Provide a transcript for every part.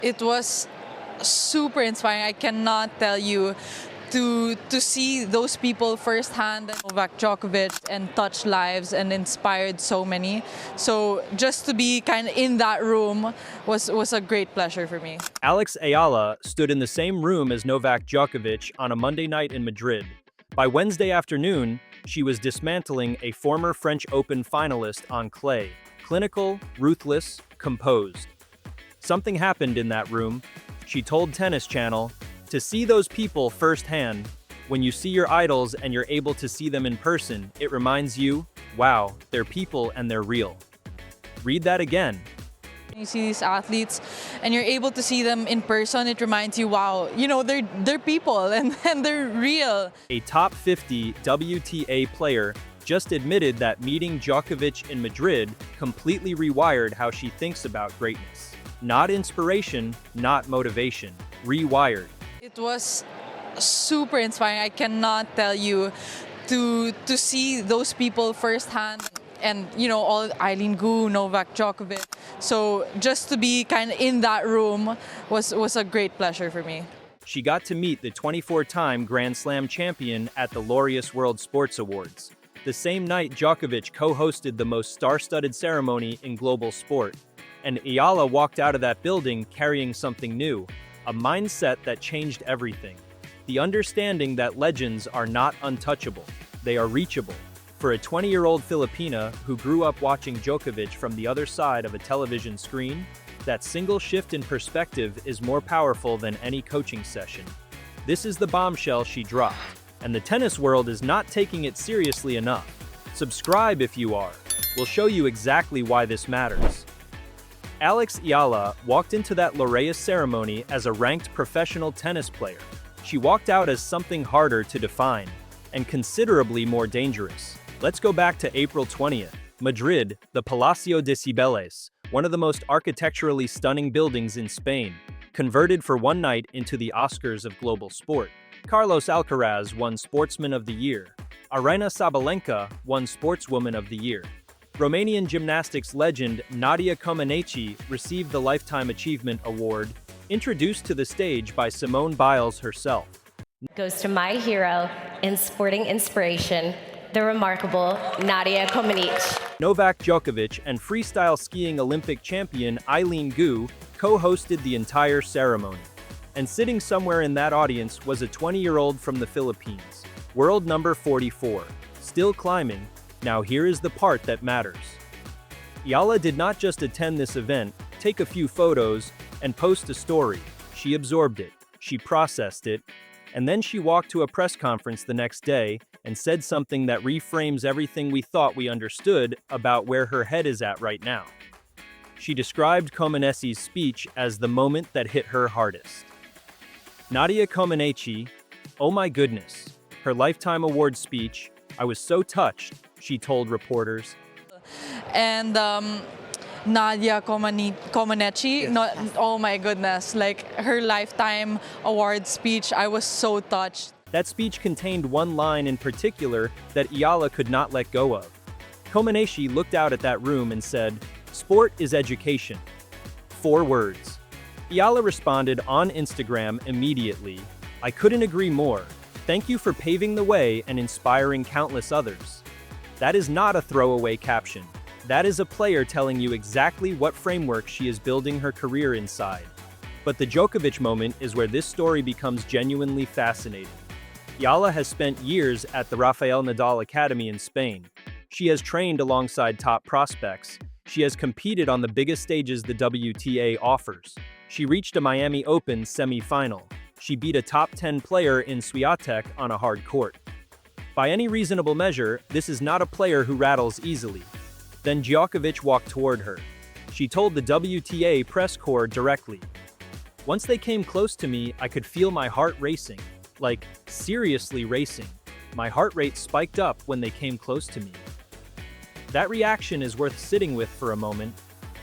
It was super inspiring. I cannot tell you to see those people firsthand, Novak Djokovic, and touch lives and inspired so many. So just to be kind of in that room was a great pleasure for me. Alex Eala stood in the same room as Novak Djokovic on a Monday night in Madrid. By Wednesday afternoon, she was dismantling a former French Open finalist on clay. Clinical, ruthless, composed. Something happened in that room, she told Tennis Channel. To see those people firsthand, when you see your idols and you're able to see them in person, it reminds you, wow, they're people and they're real. Read that again. You see these athletes and you're able to see them in person, it reminds you, wow, they're people and they're real. A top 50 WTA player just admitted that meeting Djokovic in Madrid completely rewired how she thinks about greatness. Not inspiration, not motivation, rewired. It was super inspiring. I cannot tell you to see those people firsthand and all Eileen Gu, Novak Djokovic. So just to be kind of in that room was a great pleasure for me. She got to meet the 24-time Grand Slam champion at the Laureus World Sports Awards. The same night, Djokovic co-hosted the most star-studded ceremony in global sport. And Eala walked out of that building carrying something new, a mindset that changed everything. The understanding that legends are not untouchable, they are reachable. For a 20-year-old Filipina who grew up watching Djokovic from the other side of a television screen, that single shift in perspective is more powerful than any coaching session. This is the bombshell she dropped, and the tennis world is not taking it seriously enough. Subscribe if you are. We'll show you exactly why this matters. Alex Eala walked into that Laureus ceremony as a ranked professional tennis player. She walked out as something harder to define, and considerably more dangerous. Let's go back to April 20th. Madrid, the Palacio de Cibeles, one of the most architecturally stunning buildings in Spain, converted for one night into the Oscars of global sport. Carlos Alcaraz won Sportsman of the Year. Aryna Sabalenka won Sportswoman of the Year. Romanian gymnastics legend Nadia Comaneci received the Lifetime Achievement Award, introduced to the stage by Simone Biles herself. Goes to my hero in sporting inspiration, the remarkable Nadia Comaneci. Novak Djokovic and freestyle skiing Olympic champion Eileen Gu co-hosted the entire ceremony. And sitting somewhere in that audience was a 20-year-old from the Philippines, world number 44, still climbing. Now here is the part that matters. Eala did not just attend this event, take a few photos, and post a story. She absorbed it, she processed it, and then she walked to a press conference the next day and said something that reframes everything we thought we understood about where her head is at right now. She described Comaneci's speech as the moment that hit her hardest. Nadia Comaneci, oh my goodness, her Lifetime Award speech, I was so touched, she told reporters. And Nadia Comaneci, oh my goodness, like her Lifetime Award speech, I was so touched. That speech contained one line in particular that Eala could not let go of. Comaneci looked out at that room and said, "Sport is education." 4 words. Eala responded on Instagram immediately, "I couldn't agree more. Thank you for paving the way and inspiring countless others." That is not a throwaway caption. That is a player telling you exactly what framework she is building her career inside. But the Djokovic moment is where this story becomes genuinely fascinating. Eala has spent years at the Rafael Nadal Academy in Spain. She has trained alongside top prospects. She has competed on the biggest stages the WTA offers. She reached a Miami Open semi-final. She beat a top 10 player in Swiatek on a hard court. By any reasonable measure, this is not a player who rattles easily. Then Djokovic walked toward her. She told the WTA press corps directly, "Once they came close to me, I could feel my heart racing. Like, seriously racing. My heart rate spiked up when they came close to me." That reaction is worth sitting with for a moment,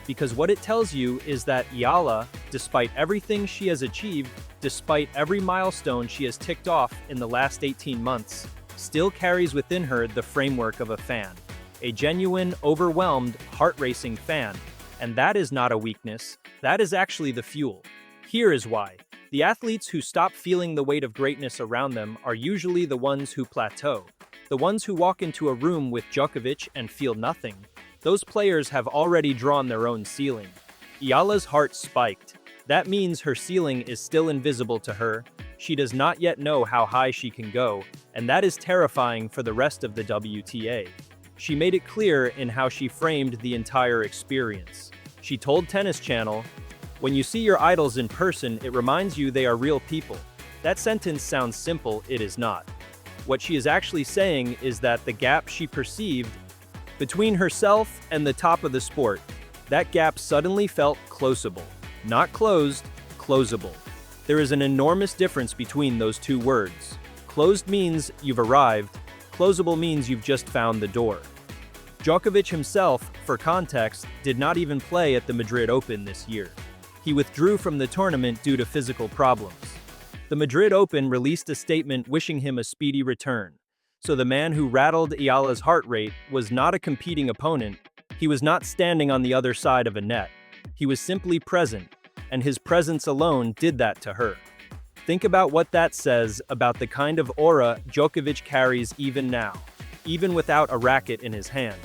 because what it tells you is that Eala, despite everything she has achieved, despite every milestone she has ticked off in the last 18 months, still carries within her the framework of a fan. A genuine, overwhelmed, heart-racing fan. And that is not a weakness, that is actually the fuel. Here is why. The athletes who stop feeling the weight of greatness around them are usually the ones who plateau. The ones who walk into a room with Djokovic and feel nothing. Those players have already drawn their own ceiling. Eala's heart spiked. That means her ceiling is still invisible to her. She does not yet know how high she can go, and that is terrifying for the rest of the WTA. She made it clear in how she framed the entire experience. She told Tennis Channel, "When you see your idols in person, it reminds you they are real people." That sentence sounds simple, it is not. What she is actually saying is that the gap she perceived between herself and the top of the sport, that gap suddenly felt closable. Not closed, closable. There is an enormous difference between those two words. Closed means you've arrived, closable means you've just found the door. Djokovic himself, for context, did not even play at the Madrid Open this year. He withdrew from the tournament due to physical problems. The Madrid Open released a statement wishing him a speedy return. So the man who rattled Eala's heart rate was not a competing opponent. He was not standing on the other side of a net. He was simply present, and his presence alone did that to her. Think about what that says about the kind of aura Djokovic carries even now, even without a racket in his hand.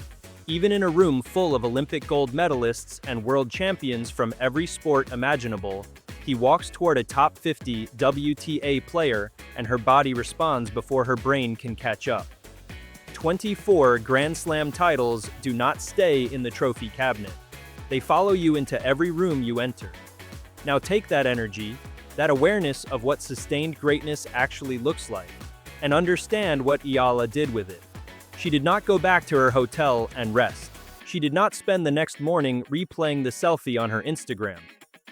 Even in a room full of Olympic gold medalists and world champions from every sport imaginable, he walks toward a top 50 WTA player and her body responds before her brain can catch up. 24 Grand Slam titles do not stay in the trophy cabinet. They follow you into every room you enter. Now take that energy, that awareness of what sustained greatness actually looks like, and understand what Eala did with it. She did not go back to her hotel and rest. She did not spend the next morning replaying the selfie on her Instagram.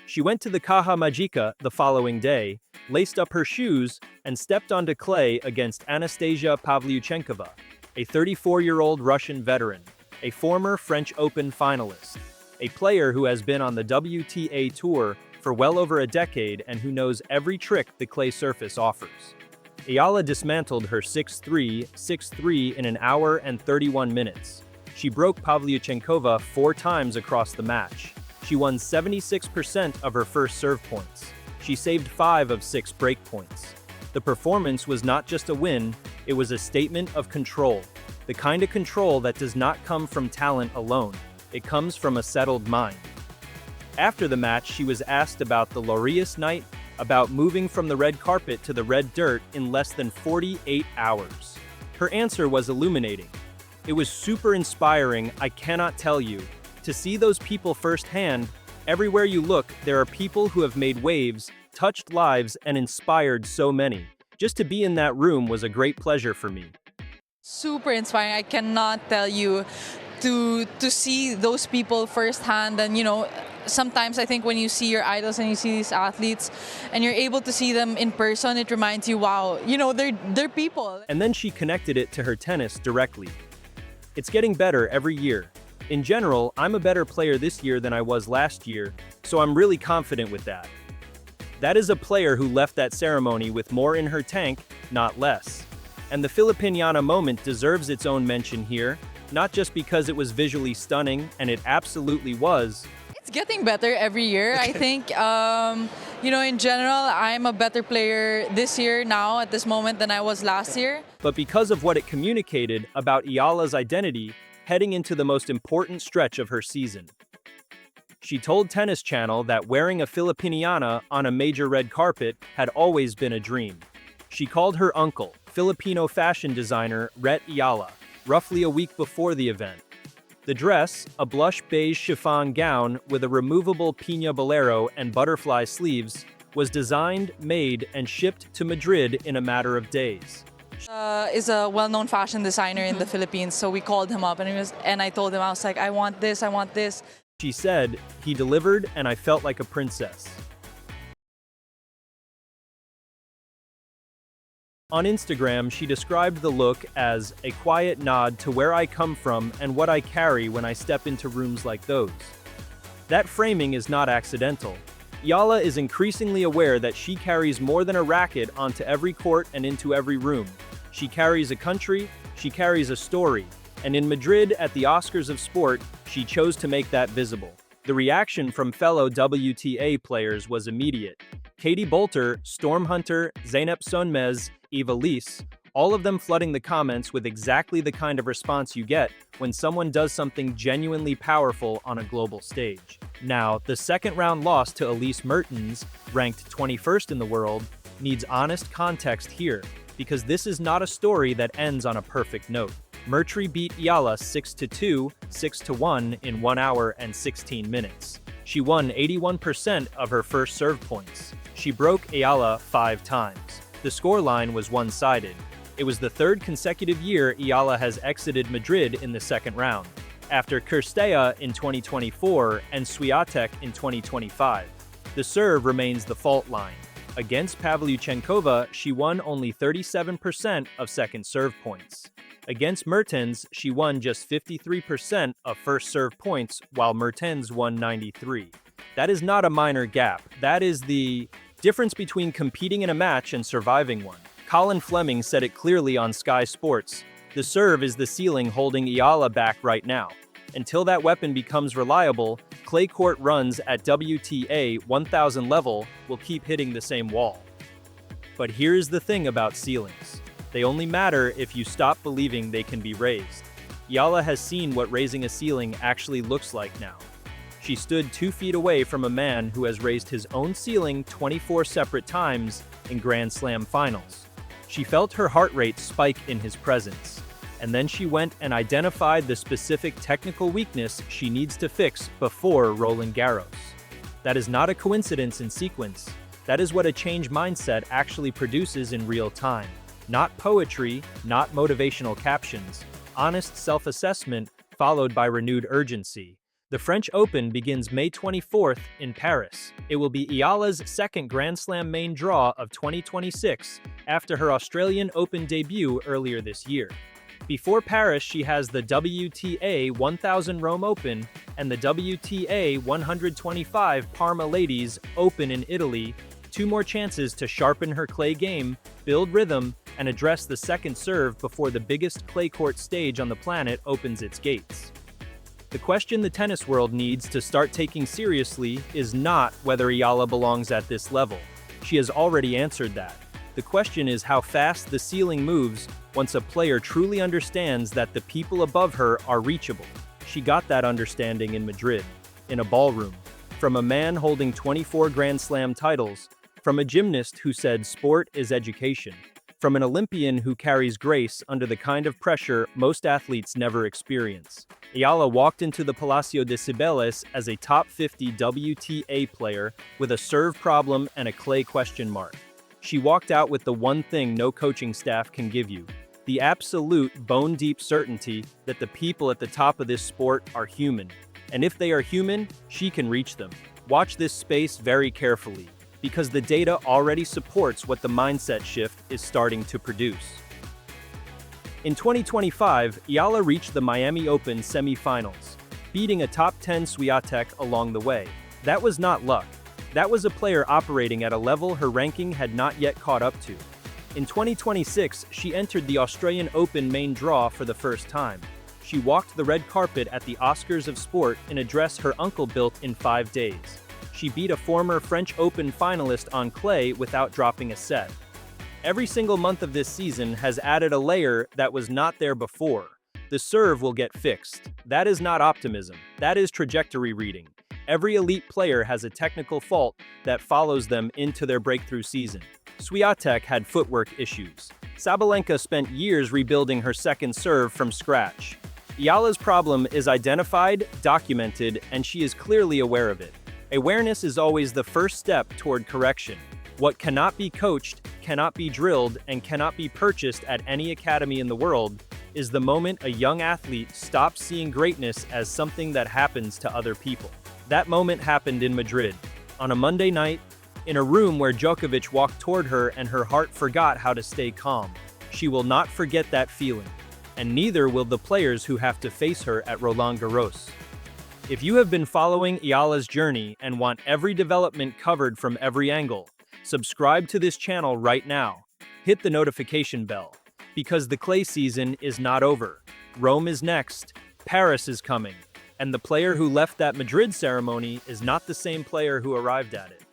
She went to the Caja Magica the following day, laced up her shoes, and stepped onto clay against Anastasia Pavlyuchenkova, a 34-year-old Russian veteran, a former French Open finalist, a player who has been on the WTA Tour for well over a decade and who knows every trick the clay surface offers. Eala dismantled her 6-3, 6-3 in an hour and 31 minutes. She broke Pavlyuchenkova 4 times across the match. She won 76% of her first serve points. She saved 5 of 6 break points. The performance was not just a win, it was a statement of control. The kind of control that does not come from talent alone. It comes from a settled mind. After the match, she was asked about the Laureus night, about moving from the red carpet to the red dirt in less than 48 hours. Her answer was illuminating. It was super inspiring, I cannot tell you. To see those people firsthand, everywhere you look, there are people who have made waves, touched lives, and inspired so many. Just to be in that room was a great pleasure for me. Super inspiring. I cannot tell you to see those people firsthand. And sometimes I think when you see your idols and you see these athletes and you're able to see them in person, it reminds you, wow, they're people. And then she connected it to her tennis directly. It's getting better every year. In general, I'm a better player this year than I was last year, so I'm really confident with that. That is a player who left that ceremony with more in her tank, not less. And the Filipina moment deserves its own mention here, not just because it was visually stunning, and it absolutely was. It's getting better every year. I think, in general, I'm a better player this year now at this moment than I was last year. But because of what it communicated about Eala's identity heading into the most important stretch of her season. She told Tennis Channel that wearing a Filipiniana on a major red carpet had always been a dream. She called her uncle, Filipino fashion designer Rhett Eala, roughly a week before the event. The dress, a blush beige chiffon gown with a removable piña bolero and butterfly sleeves, was designed, made, and shipped to Madrid in a matter of days. Is a well-known fashion designer in the Philippines, so we called him up and I told him, I was like, I want this, I want this. She said, he delivered and I felt like a princess. On Instagram, she described the look as a quiet nod to where I come from and what I carry when I step into rooms like those. That framing is not accidental. Eala is increasingly aware that she carries more than a racket onto every court and into every room. She carries a country, she carries a story, and in Madrid at the Oscars of Sport, she chose to make that visible. The reaction from fellow WTA players was immediate. Katie Boulter, Storm Hunter, Zeynep Sönmez, Eva Lise, all of them flooding the comments with exactly the kind of response you get when someone does something genuinely powerful on a global stage. Now, the second-round loss to Elise Mertens, ranked 21st in the world, needs honest context here, because this is not a story that ends on a perfect note. Mertri beat Eala 6-2, 6-1 in 1 hour and 16 minutes. She won 81% of her first serve points. She broke Eala 5 times. The scoreline was one-sided. It was the third consecutive year Eala has exited Madrid in the second round, after Kirstea in 2024 and Swiatek in 2025. The serve remains the fault line. Against Pavlyuchenkova, she won only 37% of second serve points. Against Mertens, she won just 53% of first serve points, while Mertens won 93%. That is not a minor gap. That is the difference between competing in a match and surviving one. Colin Fleming said it clearly on Sky Sports. The serve is the ceiling holding Eala back right now. Until that weapon becomes reliable, clay court runs at WTA 1000 level will keep hitting the same wall. But here's the thing about ceilings. They only matter if you stop believing they can be raised. Eala has seen what raising a ceiling actually looks like now. She stood 2 feet away from a man who has raised his own ceiling 24 separate times in Grand Slam finals. She felt her heart rate spike in his presence. And then she went and identified the specific technical weakness she needs to fix before Roland Garros. That is not a coincidence in sequence. That is what a change mindset actually produces in real time. Not poetry, not motivational captions. Honest self-assessment followed by renewed urgency. The French Open begins May 24th in Paris. It will be Eala's second Grand Slam main draw of 2026 after her Australian Open debut earlier this year. Before Paris, she has the WTA 1000 Rome Open and the WTA 125 Parma Ladies Open in Italy, 2 more chances to sharpen her clay game, build rhythm, and address the second serve before the biggest clay court stage on the planet opens its gates. The question the tennis world needs to start taking seriously is not whether Eala belongs at this level. She has already answered that. The question is how fast the ceiling moves once a player truly understands that the people above her are reachable. She got that understanding in Madrid, in a ballroom, from a man holding 24 Grand Slam titles, from a gymnast who said sport is education, from an Olympian who carries grace under the kind of pressure most athletes never experience. Eala walked into the Palacio de Cibeles as a top 50 WTA player with a serve problem and a clay question mark. She walked out with the one thing no coaching staff can give you, the absolute bone-deep certainty that the people at the top of this sport are human. And if they are human, she can reach them. Watch this space very carefully, because the data already supports what the mindset shift is starting to produce. In 2025, Eala reached the Miami Open semifinals, beating a top 10 Swiatek along the way. That was not luck. That was a player operating at a level her ranking had not yet caught up to. In 2026, she entered the Australian Open main draw for the first time. She walked the red carpet at the Oscars of Sport in a dress her uncle built in 5 days. She beat a former French Open finalist on clay without dropping a set. Every single month of this season has added a layer that was not there before. The serve will get fixed. That is not optimism. That is trajectory reading. Every elite player has a technical fault that follows them into their breakthrough season. Swiatek had footwork issues. Sabalenka spent years rebuilding her second serve from scratch. Eala's problem is identified, documented, and she is clearly aware of it. Awareness is always the first step toward correction. What cannot be coached, cannot be drilled, and cannot be purchased at any academy in the world is the moment a young athlete stops seeing greatness as something that happens to other people. That moment happened in Madrid, on a Monday night, in a room where Djokovic walked toward her and her heart forgot how to stay calm. She will not forget that feeling, and neither will the players who have to face her at Roland Garros. If you have been following Eala's journey and want every development covered from every angle, subscribe to this channel right now. Hit the notification bell, because the clay season is not over. Rome is next, Paris is coming, And the player who left that Madrid ceremony is not the same player who arrived at it.